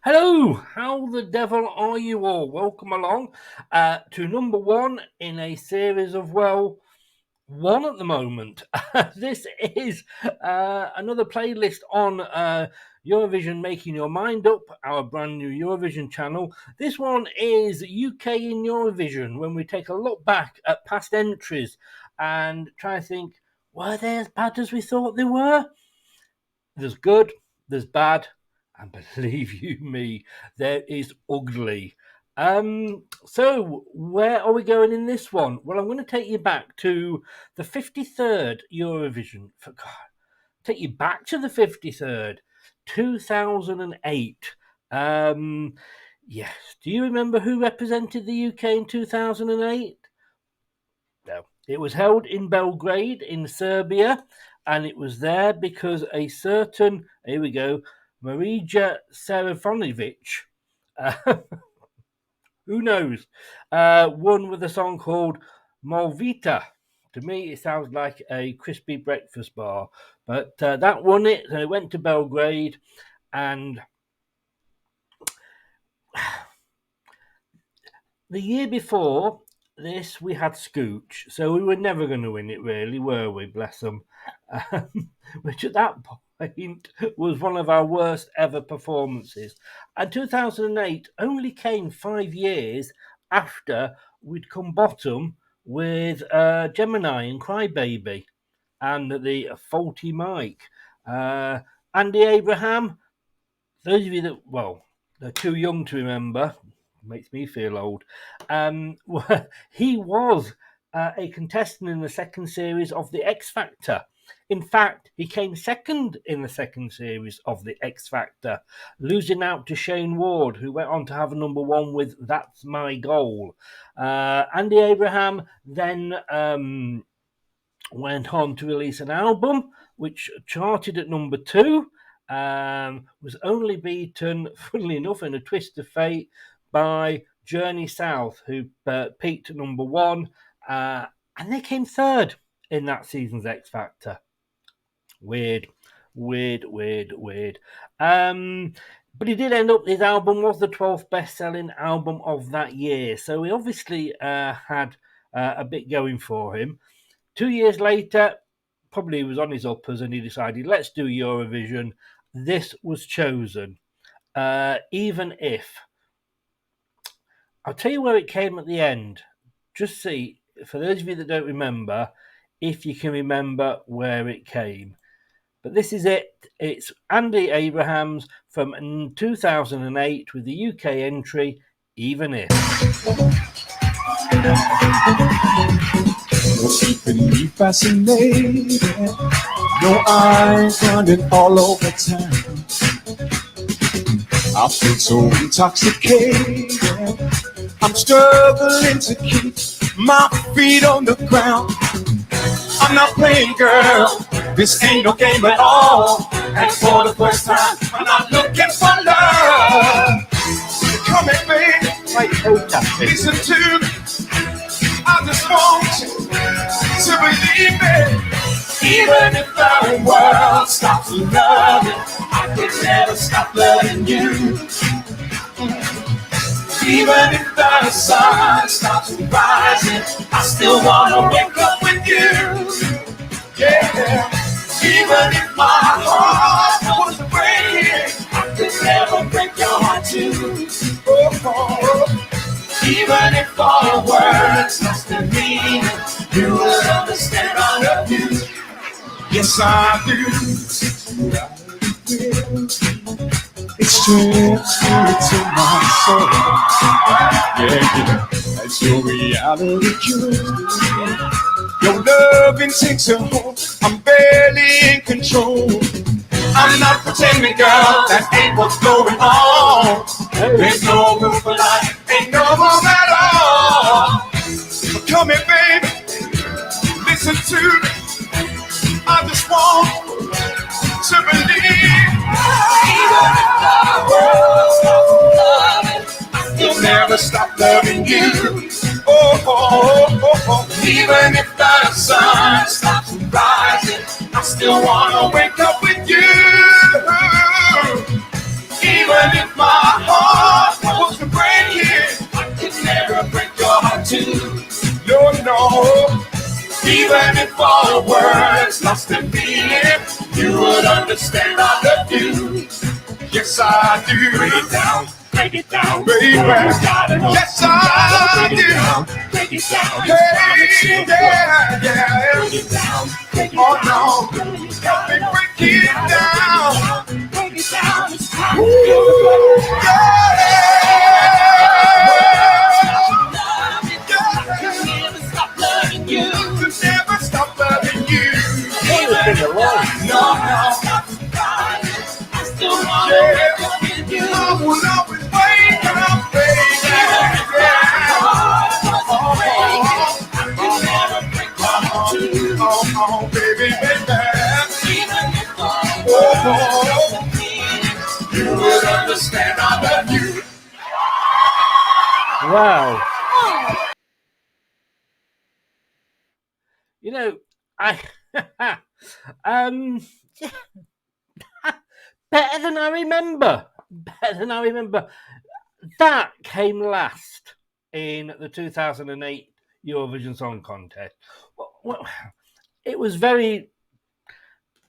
Hello, how the devil are you all? Welcome along to number one in a series of, well, one at the moment. This is another playlist on Eurovision Making Your Mind Up, our brand new Eurovision channel. This one is UK in Eurovision, when we take a look back at past entries and try to think, were they as bad as we thought they were? There's good, there's bad, and believe you me, there is ugly. So where are we going in this one? Well, I'm going to take you back to the 53rd Eurovision. For God, take you back to the 53rd, 2008. Yes. Do you remember who represented the UK in 2008? No. It was held in Belgrade in Serbia, and it was there because a certain, here we go, Marija Serafonovic, uh, who knows, won with a song called Molvita. To me, it sounds like a crispy breakfast bar, but that won it. So it went to Belgrade, and the year before this, we had Scooch, so we were never going to win it, really, were we? Bless them. Which at that point was one of our worst ever performances. And 2008 only came 5 years after we'd come bottom with Gemini and Crybaby and the faulty mic. Andy Abraham, those of you that, well, they're too young to remember, makes me feel old. He was a contestant in the second series of the X Factor. In fact, he came second in the second series of the X Factor, losing out to Shane Ward, who went on to have a number one with That's My Goal. Andy Abraham then went on to release an album which charted at number two. Was only beaten, funnily enough, in a twist of fate by Journey South, who peaked at number one, and they came third in that season's X Factor. Weird. But he did end up, his album was the 12th best-selling album of that year, so he obviously had a bit going for him. 2 years later, probably he was on his uppers and he decided, let's do Eurovision. This was chosen, even if. I'll tell you where it came at the end. Just see, for those of you that don't remember, if you can remember where it came. But this is it. It's Andy Abrahams from 2008 with the UK entry, Even If. You're keeping me fascinated. Your eyes running all over town. I feel so intoxicated. I'm struggling to keep my feet on the ground. I'm not playing, girl. This ain't no game at all. And for the first time, I'm not looking for love. Come here, baby. Listen to me. I just want you to believe it. Even if the world stops loving, I can never stop loving you. Even if the sun stops rising, I still wanna wake up with you. Yeah. Even if my heart was breaking, I could never break your heart too. Oh. Even if our words lost their meaning, you will understand I love you. Yes, I do. It's transferred to my soul. Yeah, that's your reality, true. Your loving takes a hold. I'm barely in control. I'm not pretending, girl, that ain't what's going on. There's no room for life, ain't no room at all. So come here, baby, listen to me. I just want to believe. Even if the world stops loving, you'll never stop loving you. Oh. Even if the sun stops rising, I still wanna wake up with you. Even if my too. No, no. Even if all words lost in meaning, you would understand I love you. Yes, I do. Break it down. Break it down, baby. Yes, I do. Break it down. Hey, yeah, yeah. Break it down. Oh no, help me break it down. Break it down. It's time. Never stop loving you. Never stop loving you. No, no. I still want to work with you. I will always wake up, baby. Oh, baby, baby. Oh, you would understand I love you. Wow. You know, I better than I remember. Better than I remember. That came last in the 2008 Eurovision Song Contest. Well, it was very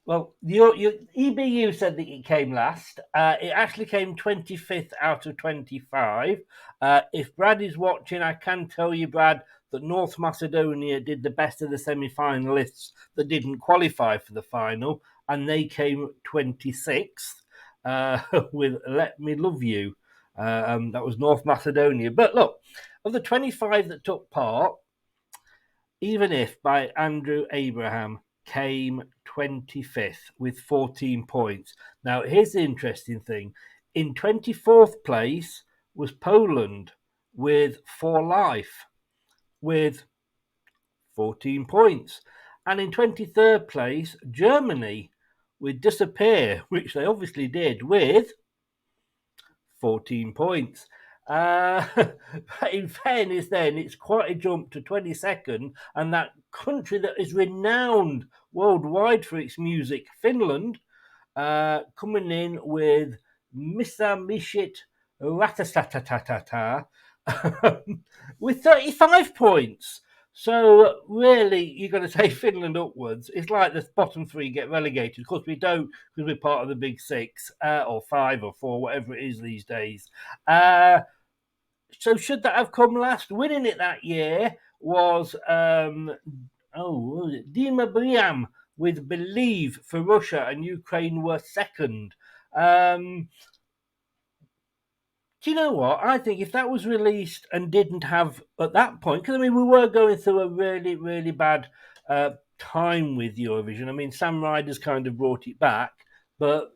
well. Your EBU said that it came last. It actually came 25th out of 25. If Brad is watching, I can tell you, Brad, that North Macedonia did the best of the semi-finalists that didn't qualify for the final, and they came 26th with "Let Me Love You." That was North Macedonia. But look, of the 25 that took part, Even If by Andrew Abraham came 25th with 14 points. Now, here's the interesting thing. In 24th place was Poland with For Life with 14 points. And in 23rd place, Germany with Disappear, which they obviously did, with 14 points. In fairness, then, it's quite a jump to 22nd, and that country that is renowned worldwide for its music, Finland, coming in with Missa Mishit Ratatatata with 35 points. So really, you're going to say Finland upwards. It's like the bottom three get relegated. Of course, we don't, because we're part of the big six, or five or four, whatever it is these days. So should that have come last? Winning it that year was Dima Briam with Believe for Russia, and Ukraine were second. Do you know what? I think if that was released and didn't have, at that point, because I mean, we were going through a really, really bad time with Eurovision. I mean, Sam Ryder's kind of brought it back, but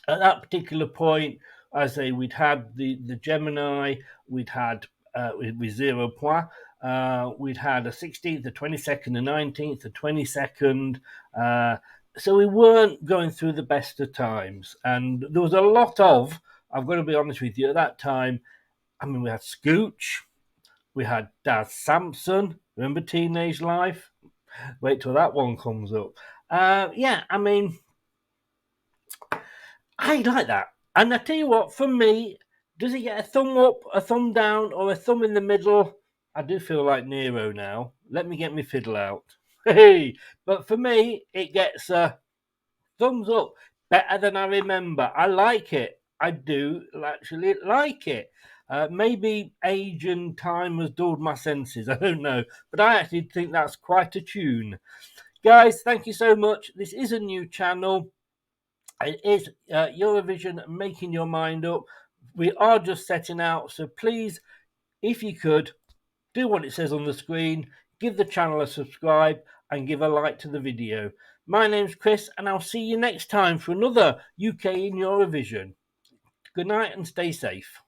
at that particular point, I say we'd had the Gemini, we'd had with 0 points, we'd had a 16th, a 22nd, a 19th, a 22nd. So we weren't going through the best of times, and there was a lot of. I've got to be honest with you, at that time, I mean, we had Scooch, we had Daz Sampson, remember Teenage Life? Wait till that one comes up. Yeah, I mean, I like that. And I tell you what, for me, does it get a thumb up, a thumb down, or a thumb in the middle? I do feel like Nero now. Let me get my fiddle out. Hey, but for me, it gets a thumbs up. Better than I remember. I like it. I do actually like it. Maybe age and time has dulled my senses. I don't know. But I actually think that's quite a tune. Guys, thank you so much. This is a new channel. It is Eurovision Making Your Mind Up. We are just setting out. So please, if you could, do what it says on the screen. Give the channel a subscribe and give a like to the video. My name's Chris, and I'll see you next time for another UK in Eurovision. Good night and stay safe.